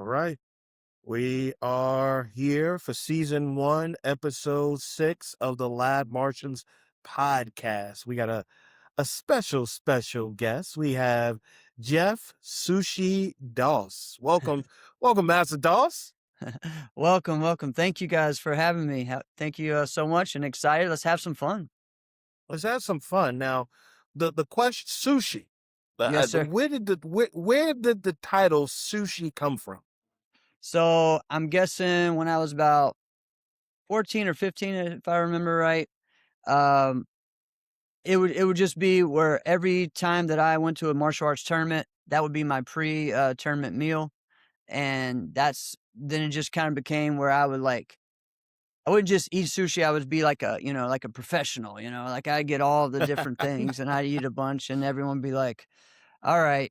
All right. We are here for season 1, episode 6 of the Lab Martians Podcast. We got a special guest. We have Jeff Sushi Doss. Welcome, Master Doss. Welcome. Thank you guys for having me. Thank you so much and excited. Let's have some fun. Let's have some fun. Now, the question sushi. Yes, sir. Where did the title sushi come from? So I'm guessing when I was about 14 or 15, if I remember right, um, it would just be where every time that I went to a martial arts tournament, that would be my tournament meal. And then it just kind of became where I wouldn't just eat sushi. I would be like a professional, like I get all the different things and I'd eat a bunch and everyone would be like, all right,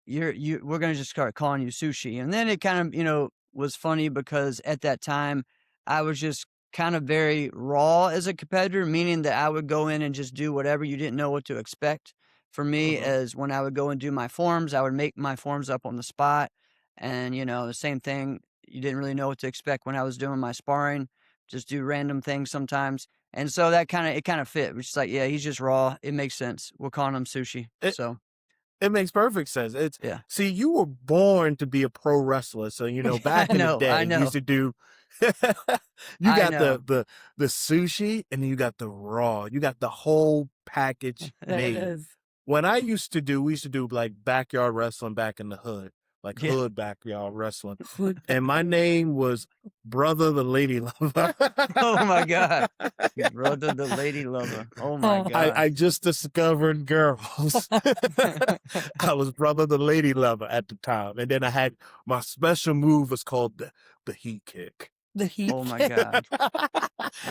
we're going to just start calling you Sushi. And then it kind of, was funny because at that time I was just kind of very raw as a competitor, meaning that I would go in and just do whatever. You didn't know what to expect. For me, as when I would go and do my forms, I would make my forms up on the spot. And, the same thing, you didn't really know what to expect when I was doing my sparring, just do random things sometimes. And so it kind of fit. Which is like, yeah, he's just raw. It makes sense. We're calling him Sushi. It makes perfect sense. Yeah. See, you were born to be a pro wrestler, so back in the day, you used to do. You got the sushi, and you got the raw. You got the whole package made. When we used to do like backyard wrestling back in the hood, like hood backyard wrestling, and my name was Brother the Lady Lover. Oh my God, Brother the Lady Lover. Oh my God, I just discovered girls. I was Brother the Lady Lover at the time, and then I had my special move was called the heat kick. The heat. Oh my God!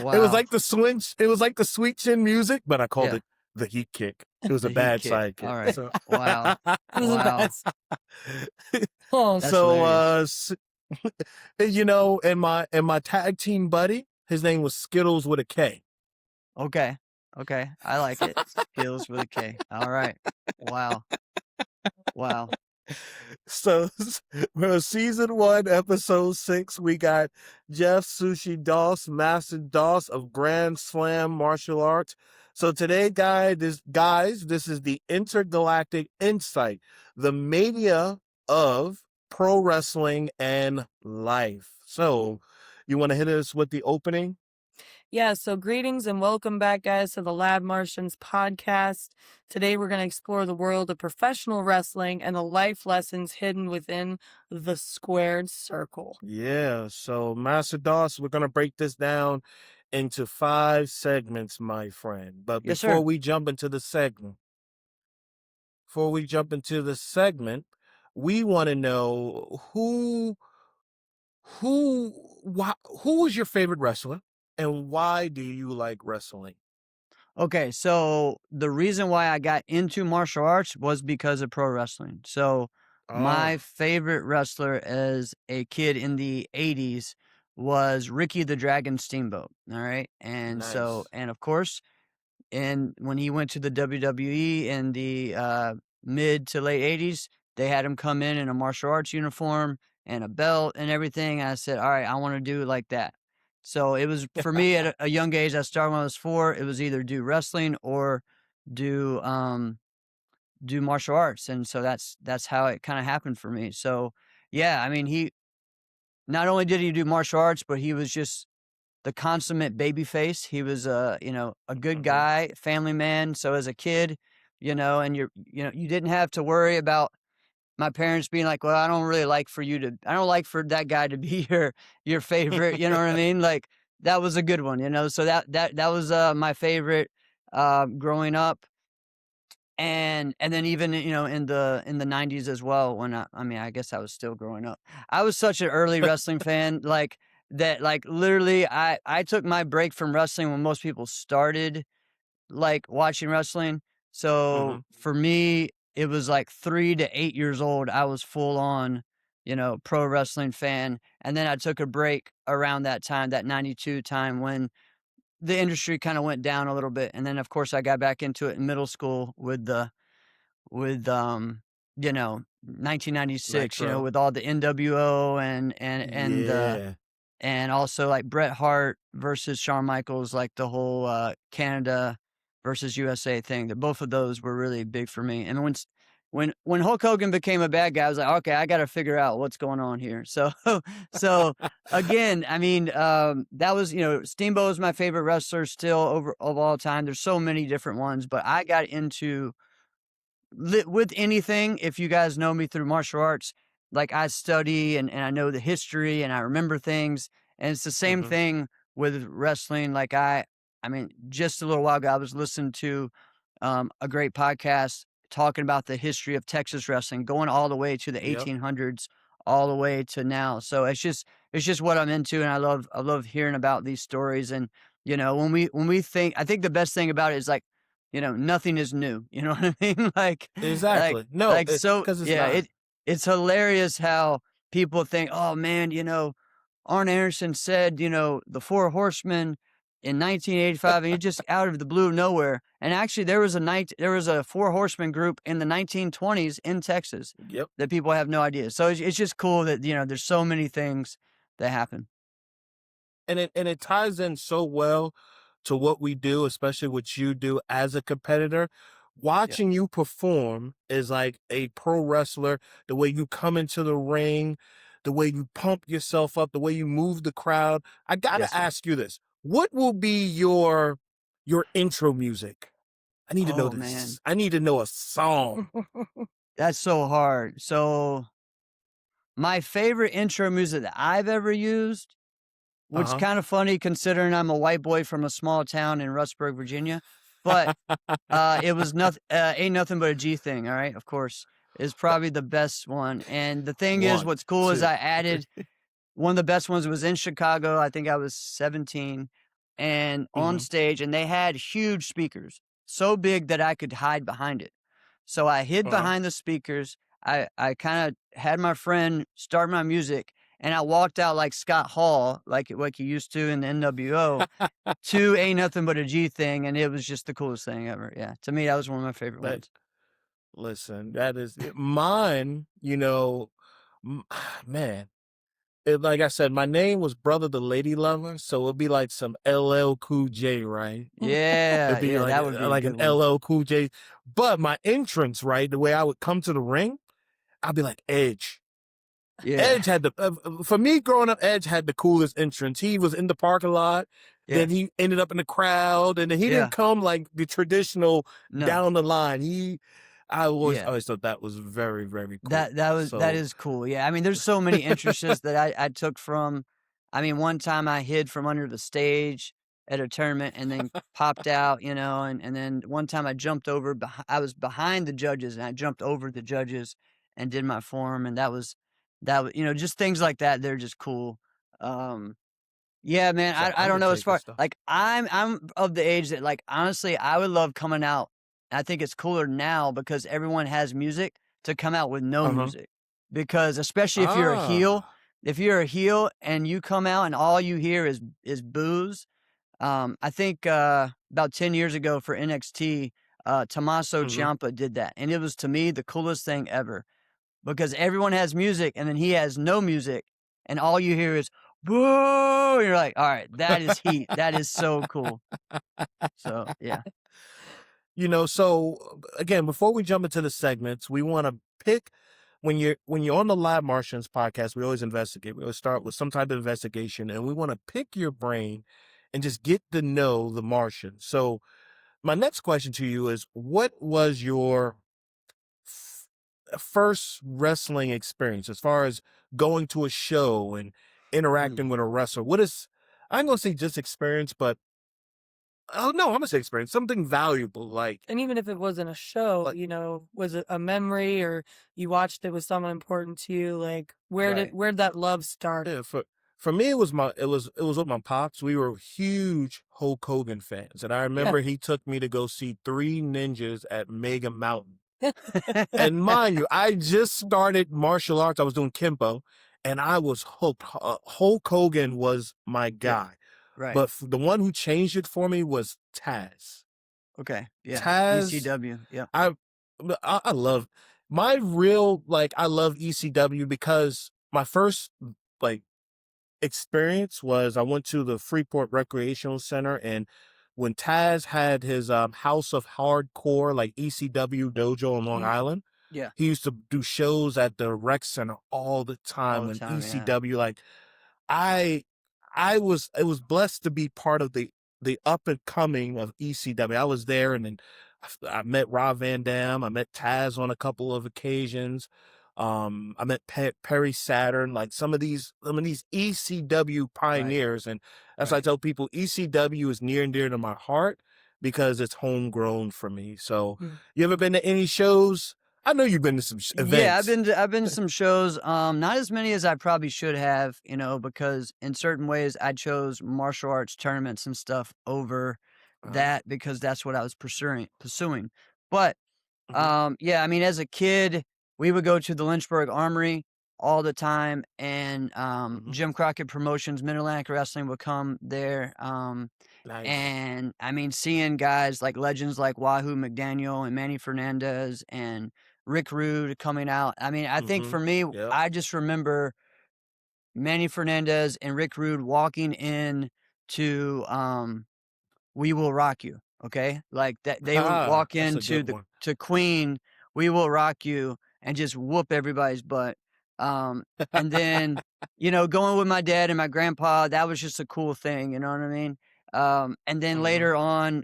Wow. It was like the switch. It was like the sweet chin music, but I called it the heat kick. It was a bad sidekick. All right. So. Wow. Oh, so and my tag team buddy, his name was Skittles with a K. Okay. I like it. Skittles with a K. All right. Wow. So for season 1, episode 6, we got Jeff Sushi Doss, Master Doss of Grand Slam Martial Arts. So today, this is the Intergalactic Insight, the mania of pro wrestling and life. So you want to hit us with the opening? Yeah, so greetings and welcome back, guys, to the Lab Martians Podcast. Today we're going to explore the world of professional wrestling and the life lessons hidden within the squared circle. Yeah, so Master Doss, we're going to break this down into 5 segments, my friend. But before we jump into the segment, we want to know who is your favorite wrestler and why do you like wrestling? Okay, so the reason why I got into martial arts was because of pro wrestling. So my favorite wrestler as a kid in the 80s was Ricky the Dragon Steamboat. All right. And Nice. and of course, when he went to the WWE in the mid to late 80s, they had him come in a martial arts uniform and a belt and everything. And I said, all right, I want to do it like that. So it was for me at a young age. I started when I was 4. It was either do wrestling or do martial arts, and so that's how it kind of happened for me. So yeah, I mean, he not only did he do martial arts, but he was just the consummate baby face. He was a good guy, family man. So as a kid, and you didn't have to worry about my parents being like, well, I don't like for that guy to be your favorite, you know what I mean? Like that was a good one, so that was my favorite growing up. And then even, in the 90s as well, when I guess I was still growing up. I was such an early wrestling fan, like that, like literally I took my break from wrestling when most people started like watching wrestling. So for me, it was like 3 to 8 years old. I was full on, pro wrestling fan. And then I took a break around that time, that 92 time when the industry kind of went down a little bit. And then of course I got back into it in middle school with 1996, Nitro. with all the NWO Yeah. and also like Bret Hart versus Shawn Michaels, like the whole Canada versus USA thing. That both of those were really big for me. And when Hulk Hogan became a bad guy, I was like, okay, I got to figure out what's going on here. So so again, I mean, that was Steamboat was my favorite wrestler still of all time. There's so many different ones, but I got into with anything, if you guys know me through martial arts, like I study and I know the history and I remember things. And it's the same Mhm. thing with wrestling. Like I mean, just a little while ago, I was listening to a great podcast talking about the history of Texas wrestling, going all the way to the Yep. 1800s, all the way to now. So it's just what I'm into. And I love hearing about these stories. And, when we think, I think the best thing about it is like, nothing is new. You know what I mean? Like, Exactly. No, so because it's yeah, not. it's hilarious how people think, oh man, Arn Anderson said, the four horsemen in 1985, and he just out of the blue nowhere. And actually there was a four horsemen group in the 1920s in Texas Yep. that people have no idea. So it's just cool that, there's so many things that happen. And it ties in so well to what we do, especially what you do as a competitor. Watching you perform is like a pro wrestler, the way you come into the ring, the way you pump yourself up, the way you move the crowd. I got to Yes, sir. ask you this. What will be your intro music? I need to know Oh man, this. I need to know a song. that's so hard. So my favorite intro music that I've ever used, which Uh-huh. kind of funny considering I'm a white boy from a small town in Rustburg, Virginia, but it was nothing. Ain't nothing but a G thing. All right, of course, is probably the best one. And the thing is, One, what's cool is two, I added three. one of the best ones was in Chicago. I think I was 17 and on Mhm. stage, and they had huge speakers, so big that I could hide behind it. So I hid Uh-huh. behind the speakers. I kind of had my friend start my music, and I walked out like Scott Hall, like he used to in the NWO, to Ain't Nothing But a G thing, and it was just the coolest thing ever. Yeah, to me, that was one of my favorite That ones. listen, that is mine, m- man. Like I said, my name was Brother the Lady Lover, so it'd be like some LL Cool J, right? It'd Yeah, be yeah, that would be a like an good one. LL Cool J. But my entrance, right, the way I would come to the ring, I'd be like Edge. Yeah, Edge had for me growing up, Edge had the coolest entrance. He was in the parking lot, yeah, then he ended up in the crowd, and then he didn't yeah. come like the traditional No, down the line. I always, yeah. always thought that was very, very cool. That So, is cool. Yeah, I mean, there's so many entrances that I took from. I mean, one time I hid from under the stage at a tournament and then popped out, and then one time I jumped over. I was behind the judges and I jumped over the judges and did my form, and that was just things like that. They're just cool. Um, Yeah, man. some I don't know as Undertaker far stuff. like I'm of the age that like honestly I would love coming out. I think it's cooler now because everyone has music to come out with no Uh-huh. music. Because especially Ah. if you're a heel and you come out and all you hear is boos. I think about 10 years ago for NXT, Tommaso Mhm. Ciampa did that. And it was to me the coolest thing ever because everyone has music and then he has no music and all you hear is boo. You're like, all right, that is heat. That is so cool. So yeah. So again, before we jump into the segments, we want to pick when you're on the Lab Martians podcast, we always investigate. We always start with some type of investigation, and we want to pick your brain and just get to know the Martian. So my next question to you is, what was your f- first wrestling experience as far as going to a show and Mm. interacting with a wrestler? What is, I'm going to say just experience, but oh no, I'm going to say experience, something valuable. And even if it wasn't a show, Like, was it a memory or you watched it with someone important to you? Like right. where'd that love start? Yeah, for me, it was with my pops. We were huge Hulk Hogan fans, and I Yeah. remember he took me to go see Three Ninjas at Mega Mountain. And mind you, I just started martial arts. I was doing Kempo, and I was hooked. Hulk Hogan was my Yeah. guy, Right. but the one who changed it for me was Taz. Okay. Yeah. Taz, ECW. Yep. I love. my real, like, I love ECW because my first, like, experience was I went to the Freeport Recreational Center, and when Taz had his House of Hardcore, like ECW dojo on Long Mhm. Island, Yeah. he used to do shows at the rec center all the time. All the And time, yeah. ECW, like, I it was blessed to be part of the up and coming of ECW. I was there, and then I met Rob Van Dam. I met Taz on a couple of occasions. I met Perry Saturn, like some of these ECW Right. pioneers, and as I Right. tell people, ECW is near and dear to my heart because it's homegrown for me. So, Mm. you ever been to any shows? I know you've been to some Yeah, events. I've been to some shows, not as many as I probably should have, you know, because in certain ways I chose martial arts tournaments and stuff over that because that's what I was pursuing. But Mhm, yeah, I mean, as a kid, we would go to the Lynchburg Armory all the time, and mhm. Jim Crockett Promotions, Mid Atlantic Wrestling would come there. Nice. And I mean, seeing guys like legends like Wahoo McDaniel and Manny Fernandez and Rick Rude coming out. I mean, I think Mhm. for me, Yep. I just remember Manny Fernandez and Rick Rude walking in to We Will Rock You, okay? Like that they would Ah, walk that's a into good the one. to Queen, We Will Rock You, and just whoop everybody's butt. Um, and then, you know, going with my dad and my grandpa, that was just a cool thing, you know what I mean? And then Mhm. later on,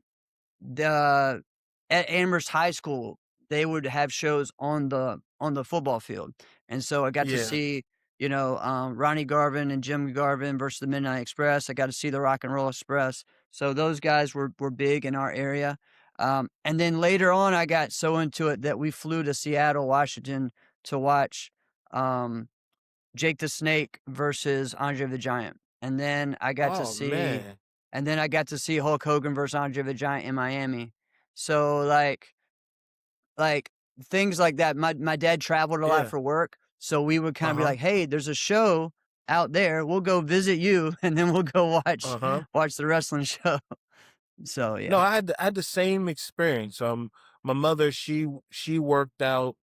the at Amherst High School, they would have shows on the football field, and so I got to Yeah. see, you know, Ronnie Garvin and Jim Garvin versus the Midnight Express. I got to see the Rock and Roll Express. So those guys were big in our area. And then later on, I got so into it that we flew to Seattle, Washington, to watch Jake the Snake versus Andre the Giant, and then I got to Oh, see man. Hulk Hogan versus Andre the Giant in Miami. So, like, things like that. My dad traveled a lot Yeah. for work, so we would kinda be Uh-huh. like, "Hey, there's a show out there. We'll go visit you, and then we'll go Uh-huh. watch the wrestling show." So, No, yeah. I had the same experience. My mother, she worked out,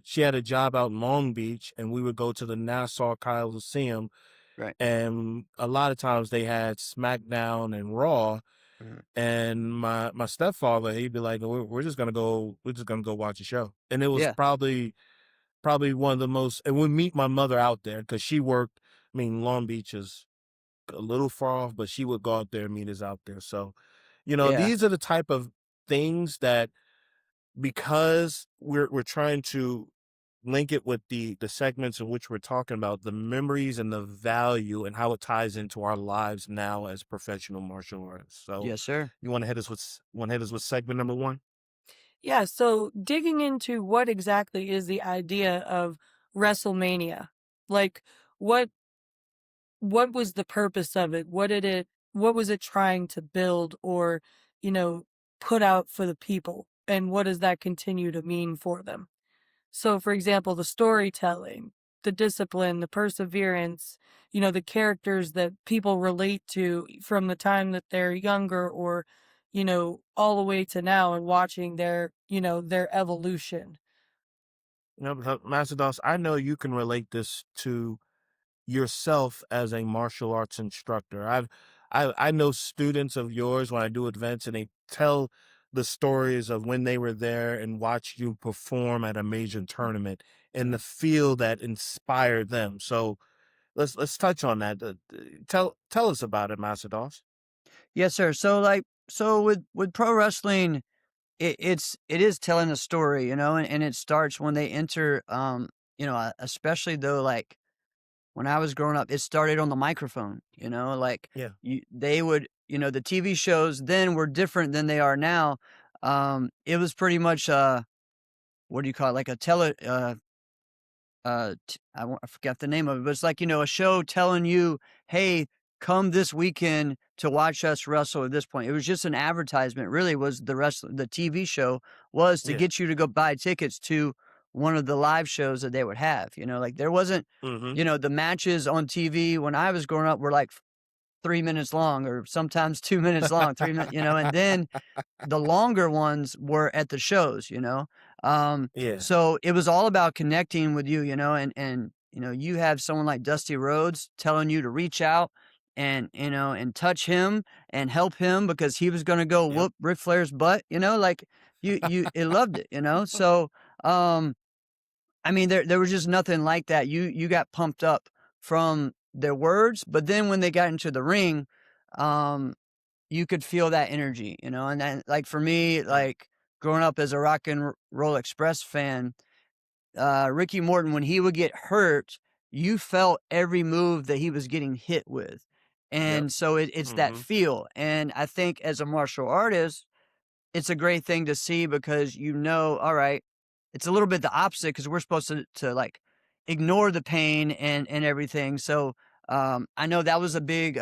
she had a job out in Long Beach, and we would go to the Nassau Coliseum, Right. and a lot of times they had SmackDown and Raw, Mhm. and my stepfather, he'd be like, we're just gonna go, watch a show. And it was Yeah. probably one of the most, and we meet my mother out there because she worked, I mean, Long Beach is a little far off, but she would go out there and meet us out there. So, Yeah. these are the type of things that, because we're trying to link it with the segments in which we're talking about the memories and the value and how it ties into our lives now as professional martial artists. So, Yes, sir. you want to hit us with segment number one? Yeah, so digging into what exactly is the idea of WrestleMania? Like what what was the purpose of it? What was it trying to build or, you know, put out for the people? And what does that continue to mean for them? So for example, the storytelling, the discipline, the perseverance, you know, the characters that people relate to from the time that they're younger or, you know, all the way to now and watching their, you know, their evolution. Master Dos, I know you can relate this to yourself as a martial arts instructor. I know students of yours when I do events, and they tell the stories of when they were there and watched you perform at a major tournament and the Right. feel that inspired them. So let's touch on that. Tell us about it, Master Dos. Yes, sir. So, like, so with pro wrestling, it is telling a story, you know, and it starts when they enter, you know, especially though, like when I was growing up, it started on the microphone, you know, like Yeah. they would, you know, the TV shows then were different than they are now. It was pretty much, what do you call it? Like a I forgot the name of it, but it's like, you know, a show telling you, "Hey, come this weekend to watch us wrestle." At this point, it was just an advertisement. Really, was the TV show was to Yeah. get you to go buy tickets to one of the live shows that they would have. You know, like there wasn't, Mm-hmm. you know, the matches on TV when I was growing up were like 3 minutes long, or sometimes 2 minutes long, 3 minutes. You know, and then the longer ones were at the shows. You know, Yeah. So it was all about connecting with you, and you have someone like Dusty Rhodes telling you to reach out and touch him and help him because he was going to go Yep. whoop Ric Flair's butt, like it loved it. So, I mean, there was just nothing like that. You got pumped up from their words, but then when they got into the ring, you could feel that energy, and then like for me, like growing up as a Rock and Roll Express fan, Ricky Morton, when he would get hurt, you felt every move that he was getting hit with. Yep. And so it's that feel. And I think as a martial artist, it's a great thing to see because all right, it's a little bit the opposite because we're supposed to like ignore the pain and everything. So I know that was a big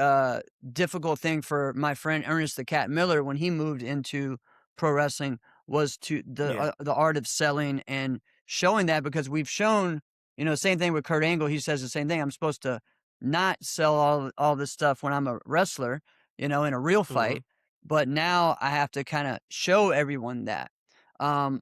difficult thing for my friend Ernest the Cat Miller when he moved into pro wrestling was to the art of selling and showing that because we've shown, same thing with Kurt Angle. He says the same thing. I'm supposed to not sell all this stuff when I'm a wrestler, in a real fight. But now I have to kind of show everyone that,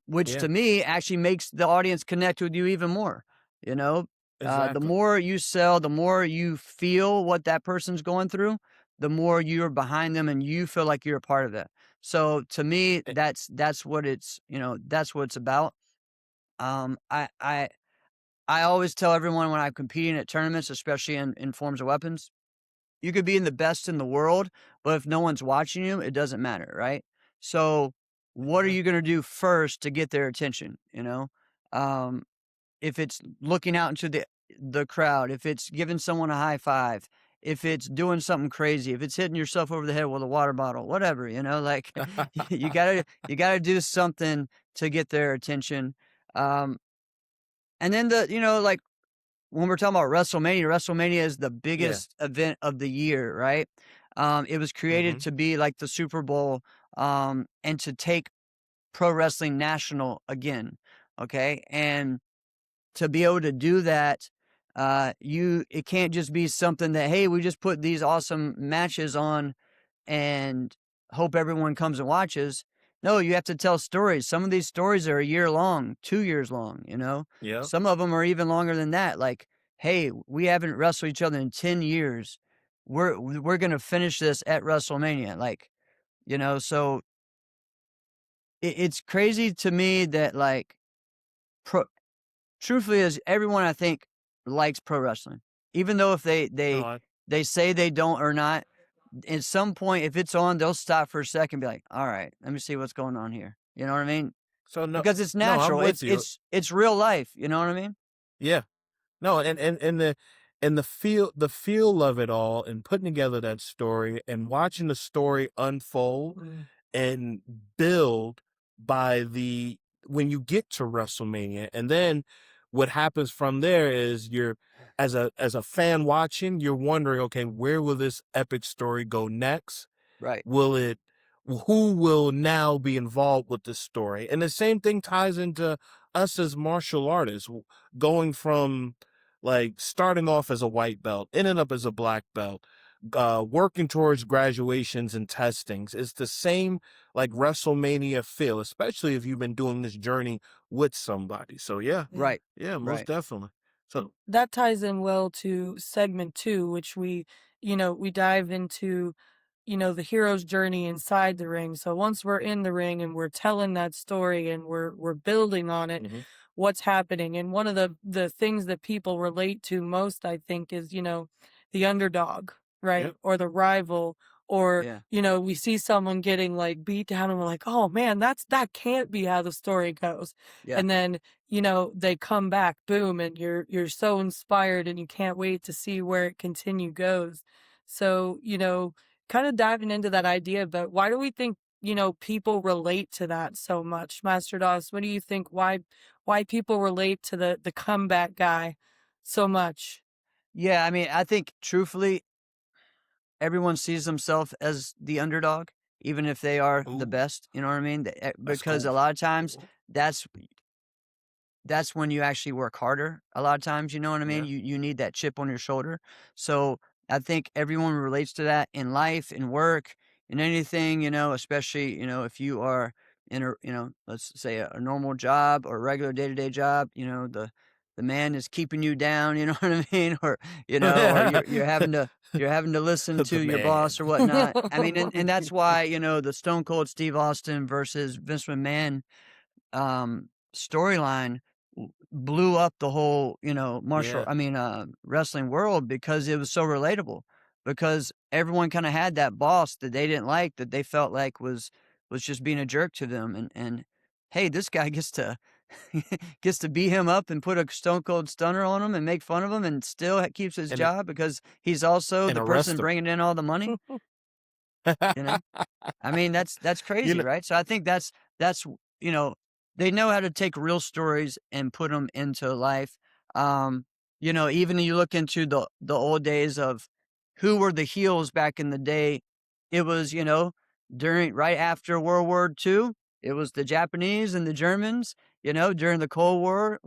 which to me actually makes the audience connect with you even more. The Exactly. more you sell, the more you feel what that person's going through, the more you're behind them and you feel like you're a part of it. So to me, that's what that's what it's about. I always tell everyone when I'm competing at tournaments, especially in forms of weapons, you could be in the best in the world, but if no one's watching you, it doesn't matter, right? So what are you going to do first to get their attention? If it's looking out into the crowd, if it's giving someone a high five, if it's doing something crazy, if it's hitting yourself over the head with a water bottle, whatever, like you gotta do something to get their attention. And then like when we're talking about WrestleMania is the biggest event of the year, right? It was created to be like the Super Bowl, and to take pro wrestling national again. Okay. And to be able to do that, it can't just be something that, hey, we just put these awesome matches on and hope everyone comes and watches. No, you have to tell stories. Some of these stories are a year long, 2 years long, Yeah. Some of them are even longer than that. Like, hey, we haven't wrestled each other in 10 years. We're going to finish this at WrestleMania. Like, so it's crazy to me that like truthfully is everyone I think likes pro wrestling. Even though if they say they don't or not, at some point, if it's on, they'll stop for a second and be like, all right, let me see what's going on here. You know what I mean? So Because it's no, I'm natural. with you. It's real life. You know what I mean? Yeah. No, and the feel of it all and putting together that story and watching the story unfold and build when you get to WrestleMania. And then what happens from there is you're as a fan watching, you're wondering, okay, where will this epic story go next? Right. Who will now be involved with this story? And the same thing ties into us as martial artists, going from like starting off as a white belt, ending up as a black belt, working towards graduations and testings. It's the same like WrestleMania feel, especially if you've been doing this journey with somebody. So yeah, Right. most Right. definitely. So That ties in well to segment 2, which we dive into, the hero's journey inside the ring. So once we're in the ring and we're telling that story and we're building on it, what's happening. And one of the things that people relate to most, I think, is, the underdog, right? Yep. Or the rival, or, Yeah. we see someone getting like beat down and we're like, oh man, that can't be how the story goes. Yeah. And then, they come back, boom, and you're so inspired and you can't wait to see where it goes. So, kind of diving into that idea, but why do we think, people relate to that so much? Master Doss, what do you think? Why people relate to the comeback guy so much? Yeah. I mean, I think truthfully, everyone sees themselves as the underdog, even if they are the Ooh, best. You know what I mean? that's Because cool. a lot of times that's when you actually work harder. A lot of times, you know what I mean? Yeah. You need that chip on your shoulder. So I think everyone relates to that in life, in work, in anything, especially, if you are in a, let's say a normal job or a regular day-to-day job, the man is keeping you down, you know what I mean? Or, or you're having to listen to The your man. boss or whatnot. I mean, and that's why, the Stone Cold Steve Austin versus Vince McMahon storyline blew up the whole, wrestling world, because it was so relatable, because everyone kind of had that boss that they didn't like, that they felt like was just being a jerk to them. And hey, this guy gets to gets to beat him up and put a Stone Cold Stunner on him and make fun of him, and still keeps his And job because he's also and the arrest person him. bringing in all the money. I mean, that's crazy, right? So I think that's they know how to take real stories and put them into life. Even you look into the old days of who were the heels back in the day. It was during right after World War II. It was the Japanese and the Germans. During the Cold War,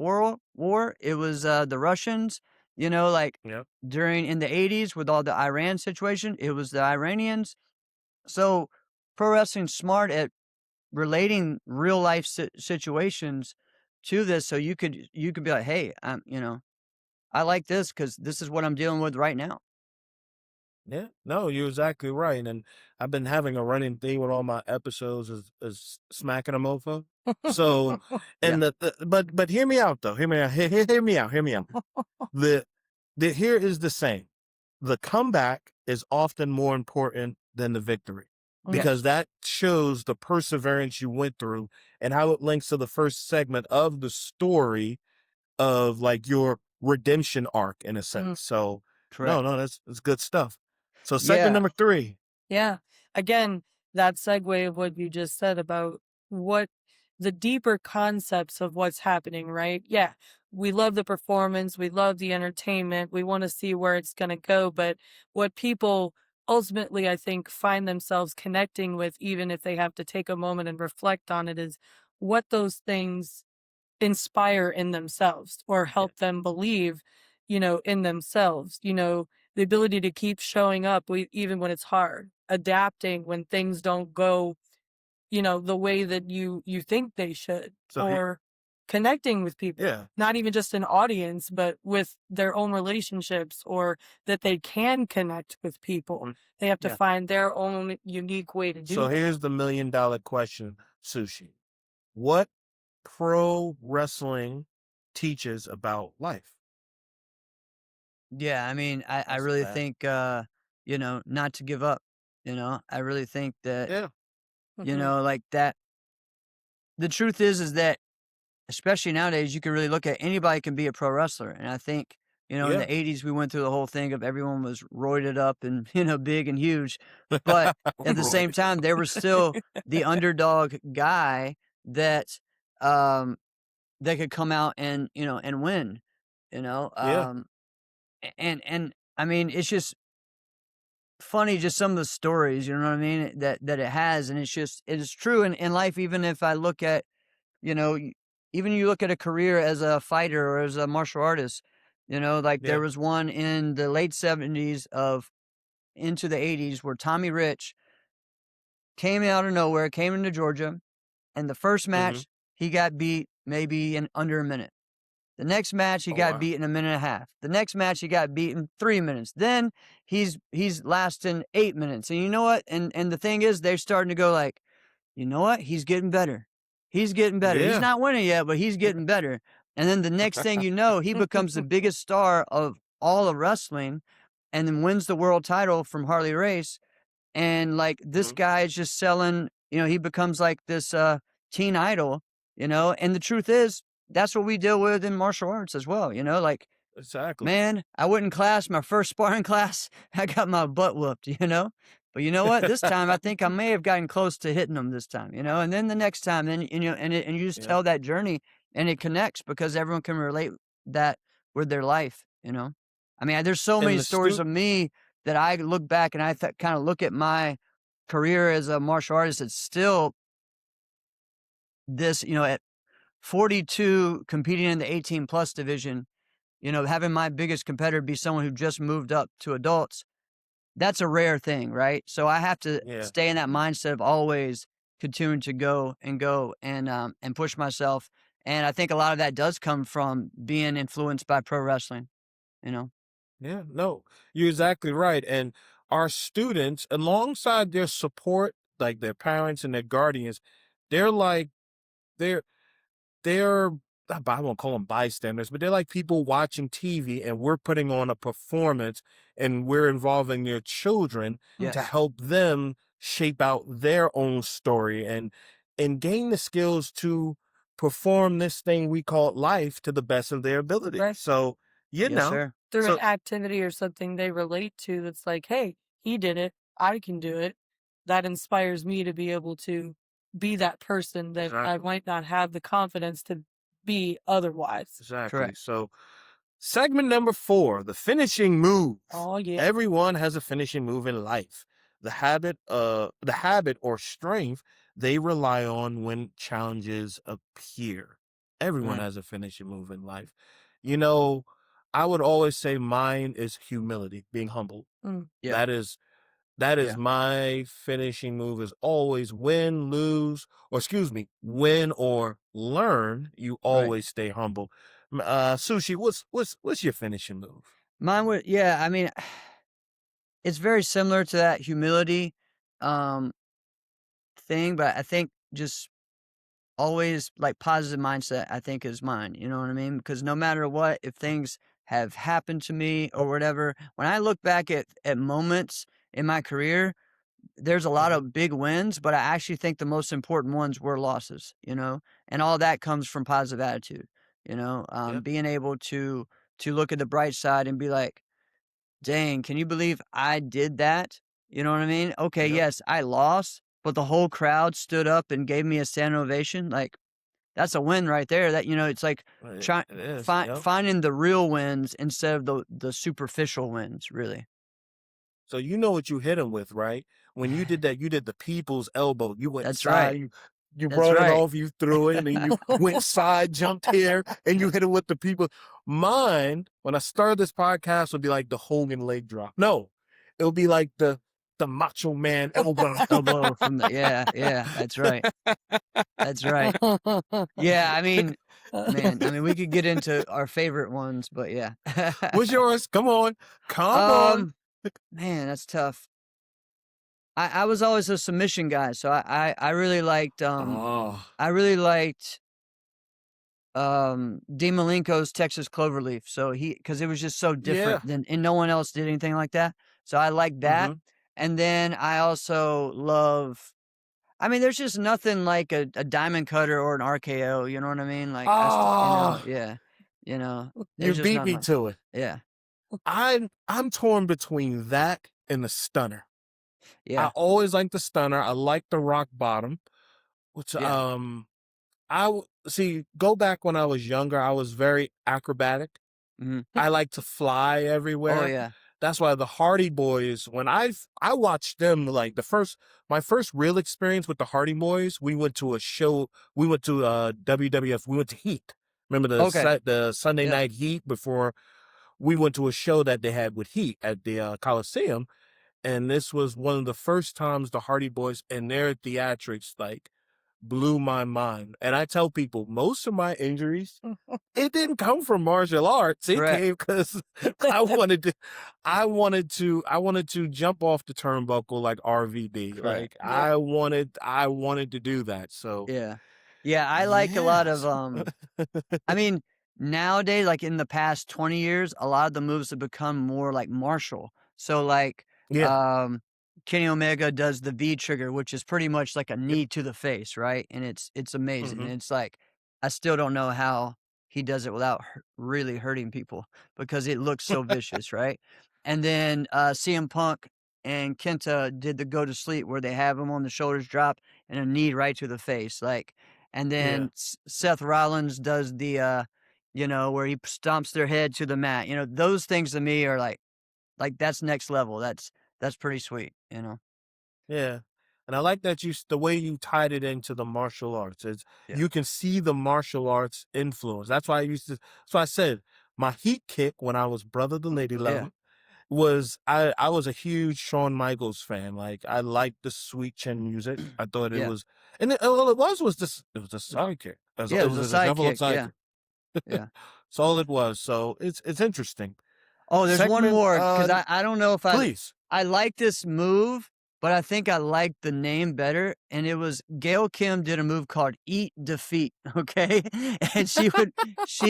it was the Russians. Like Yep. during in the 80s with all the Iran situation, it was the Iranians. So pro wrestling's smart at relating real life situations to this, so you could be like, hey, I like this because this is what I'm dealing with right now. Yeah, no, you're exactly right. And I've been having a running thing with all my episodes is smacking a mofo. So, and but hear me out though. Hear me out. Hear me out. Hear me out. The here is the saying: the comeback is often more important than the victory, because that shows the perseverance you went through and how it links to the first segment of the story of like your redemption arc in a sense. So, Correct. no, that's good stuff. So segment number 3. Yeah. Again, that segue of what you just said about what the deeper concepts of what's happening, right? Yeah. We love the performance. We love the entertainment. We want to see where it's going to go. But what people ultimately, I think, find themselves connecting with, even if they have to take a moment and reflect on it, is what those things inspire in themselves or help them believe, in themselves, the ability to keep showing up even when it's hard, adapting when things don't go, the way that you think they should, So or connecting with people, yeah. not even just an audience, but with their own relationships, or that they can connect with people. They have to find their own unique way to do So that. here's the $1 million question, Sushi. What pro wrestling teaches about life? Yeah, I mean, I That's really that. think, not to give up. I really think that, Yeah. like that. The truth is that, especially nowadays, you can really look at anybody can be a pro wrestler. And I think, in Yeah. the 80s, we went through the whole thing of everyone was roided up and, big and huge. But at the same time, there was still the underdog guy that, that could come out and, and win, Yeah. and I mean, it's just funny, just some of the stories, you know what I mean, that it has. And it is true in life. Even if I look at, even you look at a career as a fighter or as a martial artist, like there was one in the late 70s of into the 80s where Tommy Rich came out of nowhere, came into Georgia, and the first match he got beat maybe in under a minute. The next match he got beat in a minute and a half. The next match he got beat in 3 minutes. Then he's lasting 8 minutes. And you know what? And the thing is, they're starting to go like, you know what? He's getting better. He's getting better. He's not winning yet, but he's getting better. And then the next thing you know, he becomes the biggest star of all of wrestling, and then wins the world title from Harley Race. And like this guy is just selling, he becomes like this teen idol, and the truth is, that's what we deal with in martial arts as well, like, Exactly. man, I went in class, my first sparring class, I got my butt whooped, but you know what, this time I think I may have gotten close to hitting them this time, and then the next time, then, and you just tell that journey, and it connects because everyone can relate that with their life, I mean, there's so many stories of me that I look back and I kind of look at my career as a martial artist. It's still this, at 42 competing in the 18 plus division, having my biggest competitor be someone who just moved up to adults. That's a rare thing, right? So I have to stay in that mindset of always continuing to go and push myself. And I think a lot of that does come from being influenced by pro wrestling, you know? Yeah, no, you're exactly right. And our students, alongside their support, like their parents and their guardians, they're like, they're they're I won't call them bystanders, but they're like people watching TV, and we're putting on a performance, and we're involving their children to Yes. help them shape out their own story and gain the skills to perform this thing we call life to the best of their ability. Right. So, Yes, sir. Through so an activity or something they relate to that's like, hey, he did it, I can do it. That inspires me to be able to be that person that I exactly, might not have the confidence to be otherwise. exactly. Correct. So, segment number 4, the finishing move. Oh yeah. Everyone has a finishing move in life. The habit or strength they rely on when challenges appear. Everyone Right. has a finishing move in life. You know, I would always say mine is humility, being humble. Mm. Yeah. That is Yeah. my finishing move is always win, lose, or excuse me, win or learn. You Right. always stay humble. Sushi, what's your finishing move? Mine would, yeah, I mean, it's very similar to that humility um, thing, but I think just always like positive mindset, I think is mine. You know what I mean? Because no matter what, if things have happened to me or whatever, when I look back at moments in my career, there's a lot Mhm. of big wins, but I actually think the most important ones were losses, you know, and all that comes from positive attitude, Yeah. being able to look at the bright side and be like, dang, can you believe I did that? You know what I mean? Okay, Yep. yes, I lost, but the whole crowd stood up and gave me a standing ovation. Like, that's a win right there. That, it's like It is. Yep. finding the real wins instead of the superficial wins, really. So you know what you hit him with, right? When you did that, you did the people's elbow. You went That's right. side, you That's brought it right. off, you threw it, and then you went side, jumped here, and you hit it with the people. Mine, when I started this podcast, would be like the Hogan leg drop. No, it would be like the Macho Man elbow. Elbow from the yeah, that's right. That's right. Yeah, I mean, man, I mean, we could get into our favorite ones, but yeah. What's yours? Come on. Come on. Um, man, that's tough. I was always a submission guy, so I really liked Oh, I really liked Dean Malenko's Texas Cloverleaf. So because it was just so yeah. different and no one else did anything like that. So I like that. Mm-hmm. And then I also love, I mean, there's just nothing like a diamond cutter or an RKO. You know what I mean? Like, Oh, yeah, you there's just beat nothing me like, to it. yeah, I'm torn between that and the stunner. I yeah, always like the stunner. I like the rock bottom, which yeah. see, go back when I was younger, I was very acrobatic. Hmm. I like to fly Oh, everywhere. yeah. That's why the Hardy Boys, when I watched them, like my first real experience with the Hardy Boys, we went to a show, we went to WWF, we went to Heat. Remember Okay. the Sunday Yeah. night Heat before we went to a show that they had with Heat at the Coliseum. And this was one of the first times the Hardy Boys and their theatrics like blew my mind. And I tell people most of my injuries, it didn't come from martial arts. It Correct. came because I wanted to jump off the turnbuckle like RVD. Correct. Like Yeah. I wanted to do that. So Yeah. Yeah. I like a lot of, yes. I mean, nowadays, like in the past 20 years, a lot of the moves have become more like martial. So like Yeah. um Kenny Omega does the V trigger, which is pretty much like a Yep. knee to the face, right? And it's amazing. Mm-hmm. And it's like I still don't know how he does it without really hurting people because it looks so vicious, right? And then CM Punk and Kenta did the go to sleep where they have him on the shoulders drop and a knee right to the face, like. And Yeah. then Seth Rollins does the where he stomps their head to the mat. Those things to me are like that's next level. That's pretty sweet, Yeah. And I like that the way you tied it into the martial arts. Yeah. You can see the martial arts influence. That's why I said my heat kick when I was Brother the Lady Yeah. Love. was I was a huge Shawn Michaels fan. Like I liked the sweet chin music. I thought it Yeah. was, and all it was just it was a sidekick. Yeah, it was It a a definite sidekick. Yeah. sidekick. Yeah. That's all it was. So it's interesting. Oh, there's one Segment, more because I don't know if please. I like this move, but I think I like the name better. And it was Gail Kim did a move called Eat Defeat. Okay, and she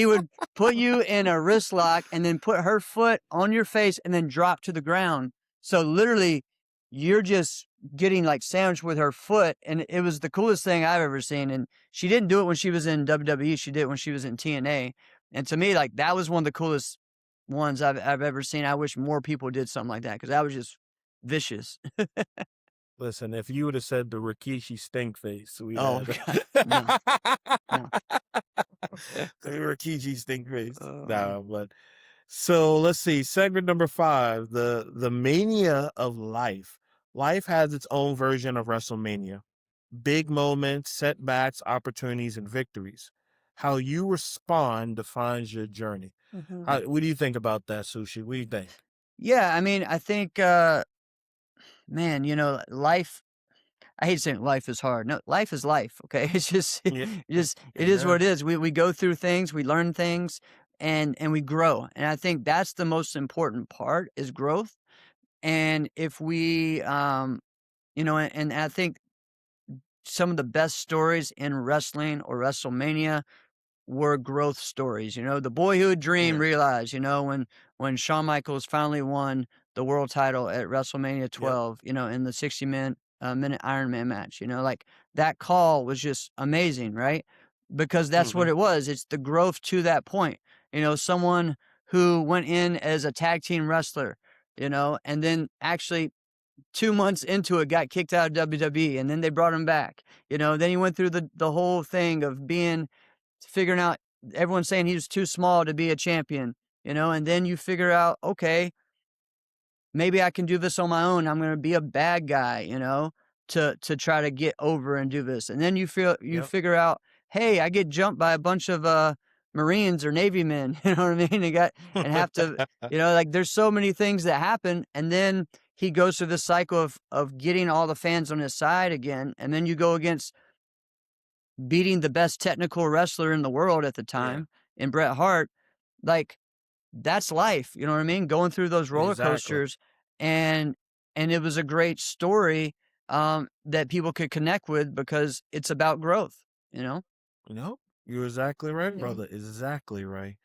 would put you in a wrist lock and then put her foot on your face and then drop to the ground. So literally, you're just getting like sandwiched with her foot, and it was the coolest thing I've ever seen. And she didn't do it when she was in WWE. She did it when she was in TNA. And to me, like that was one of the coolest ones I've ever seen. I wish more people did something like that because that was just vicious. Listen, if you would have said the Rikishi stink face, we Oh had God, no, no. the Rikishi stink face. Oh. No, but so let's see. Segment number 5, the mania of life. Life has its own version of WrestleMania. Big moments, setbacks, opportunities, and victories. How you respond defines your journey. What do you think about that, Sushi? What do you think? Yeah, I mean, I think, man, life. I hate saying life is hard. No, life is life. Okay, it's just, Yeah. it is what it is. We go through things, we learn things, and we grow. And I think that's the most important part is growth. And if we, and I think some of the best stories in wrestling or WrestleMania were growth stories. The boyhood dream Yeah. realized, when Shawn Michaels finally won the world title at WrestleMania 12, in the 60-minute Iron Man match, like that call was just amazing, right? Because that's what it was. It's the growth to that point. Someone who went in as a tag team wrestler, and then actually 2 months into it got kicked out of WWE, and then they brought him back. Then he went through the whole thing of figuring out, everyone's saying he was too small to be a champion, and then you figure out, okay, maybe I can do this on my own. I'm going to be a bad guy, to try to get over and do this. And then you figure out, hey, I get jumped by a bunch of Marines or Navy men, you know what I mean? And have to, like there's so many things that happen. And then he goes through this cycle of getting all the fans on his side again. And then you go against beating the best technical wrestler in the world at the time in Bret Hart. Like that's life, you know what I mean? Going through those roller coasters, and it was a great story that people could connect with because it's about growth, You're exactly right, Yeah. brother. Exactly right.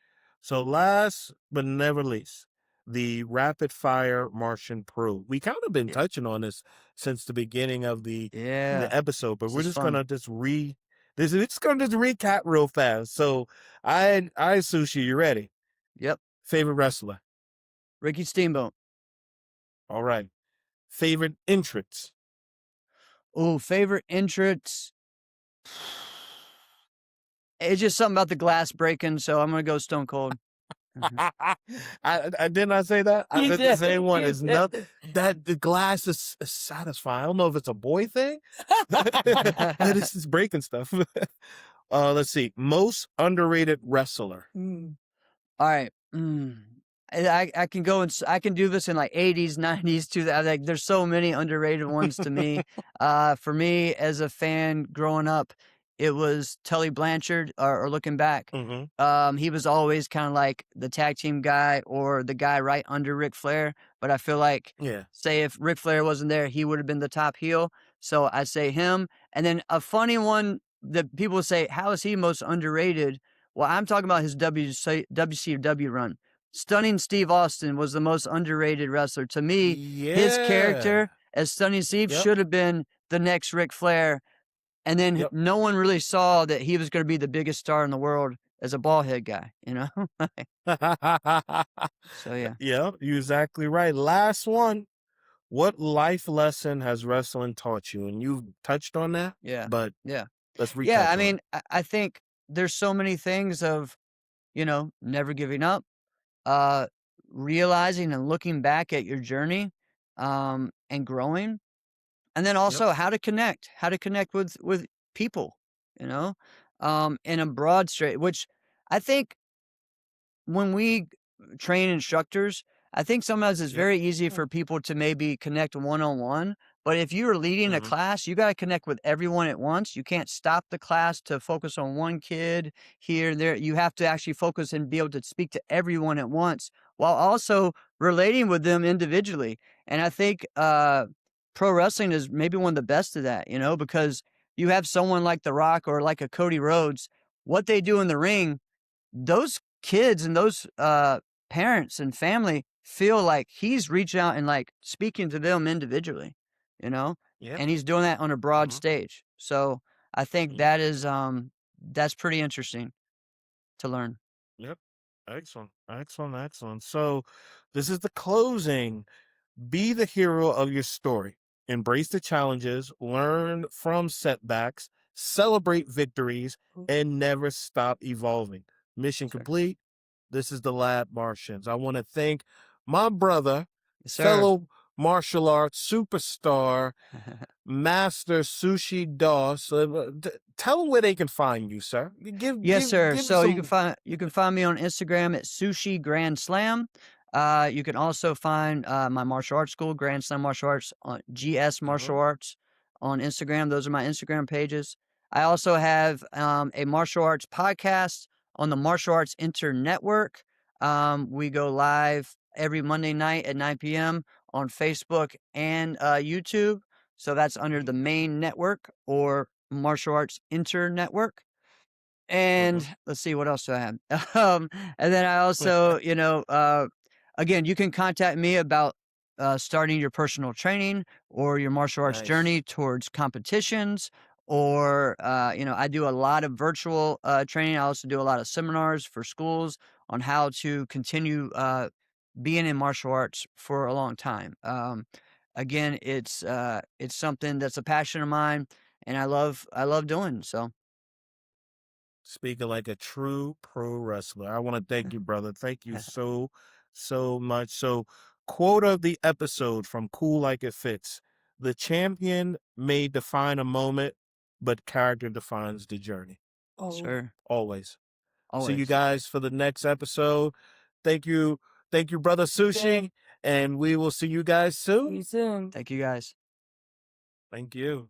So last but never least, the rapid fire Martian probe. We kind of been touching on this since the beginning of the Yeah. episode, but This we're is just fun. gonna it's gonna just recap real fast. So I Sushi, you ready? Yep. Favorite wrestler? Ricky Steamboat. All right. Favorite entrance? Oh, favorite entrance. It's just something about the glass breaking, so I'm gonna go Stone Cold. I did not say that. I You said the did. same one. You It's did. not that the glass is satisfying. I don't know if it's a boy thing. That is just breaking stuff. Let's see. Most underrated wrestler. Mm. All right. I can go and I can do this in like 80s, 90s, 2000. Like there's so many underrated ones to me. For me as a fan growing up, it was Tully Blanchard. Or looking back, he was always kind of like the tag team guy or the guy right under Ric Flair. But I feel like, say if Ric Flair wasn't there, he would have been the top heel. So I say him. And then a funny one that people say, how is he most underrated? Well, I'm talking about his WCW run. Stunning Steve Austin was the most underrated wrestler. To me, his character as Stunning Steve should have been the next Ric Flair. And then no one really saw that he was going to be the biggest star in the world as a bald head guy, So, yeah. Yeah, you're exactly right. Last one. What life lesson has wrestling taught you? And you've touched on that. Yeah. But Yeah. let's recap. Yeah. I mean, I think there's so many things of, never giving up, realizing and looking back at your journey, and growing. And then also how to connect with people, in a broad straight, which I think when we train instructors, I think sometimes it's Yep. very easy for people to maybe connect one-on-one, but if you're leading a Mhm. class, you gotta connect with everyone at once. You can't stop the class to focus on one kid here and there. You have to actually focus and be able to speak to everyone at once while also relating with them individually. And I think pro wrestling is maybe one of the best of that, because you have someone like The Rock or like a Cody Rhodes, what they do in the ring, those kids and those parents and family feel like he's reaching out and like speaking to them individually, you know, Yep. and he's doing that on a broad Mhm. stage. So I think Yep. that's pretty interesting to learn. Yep. Excellent. Excellent. Excellent. So this is the closing. Be the hero of your story. Embrace the challenges, learn from setbacks, celebrate victories, and never stop evolving. Mission Sure. complete. This is the Lab Martians. I want to thank my brother, Yes, sir. fellow martial arts superstar, Master Sushi Doss. Tell them where they can find you, sir. Yes, sir. Give So some. you can find me on Instagram at Sushi Grand Slam. You can also find my martial arts school, Grand Slam Martial Arts, on GS Martial Arts on Instagram. Those are my Instagram pages. I also have a martial arts podcast on the Martial Arts Inter Network. We go live every Monday night at 9 p.m. on Facebook and YouTube. So that's under the main network or Martial Arts Inter Network. And let's see, what else do I have? And then I also, again, you can contact me about starting your personal training or your martial arts Nice. journey towards competitions. Or, I do a lot of virtual training. I also do a lot of seminars for schools on how to continue being in martial arts for a long time. Again, it's something that's a passion of mine, and I love doing so. Speaking like a true pro wrestler. I want to thank you, brother. Thank you so much. So, quote of the episode from Cool Like It Fits: the champion may define a moment, but character defines the journey. Sure. Always. See you Always. guys for the next episode. Thank you. Thank you, brother Sushi. And we will see you guys See you soon. soon. Thank you, guys. Thank you.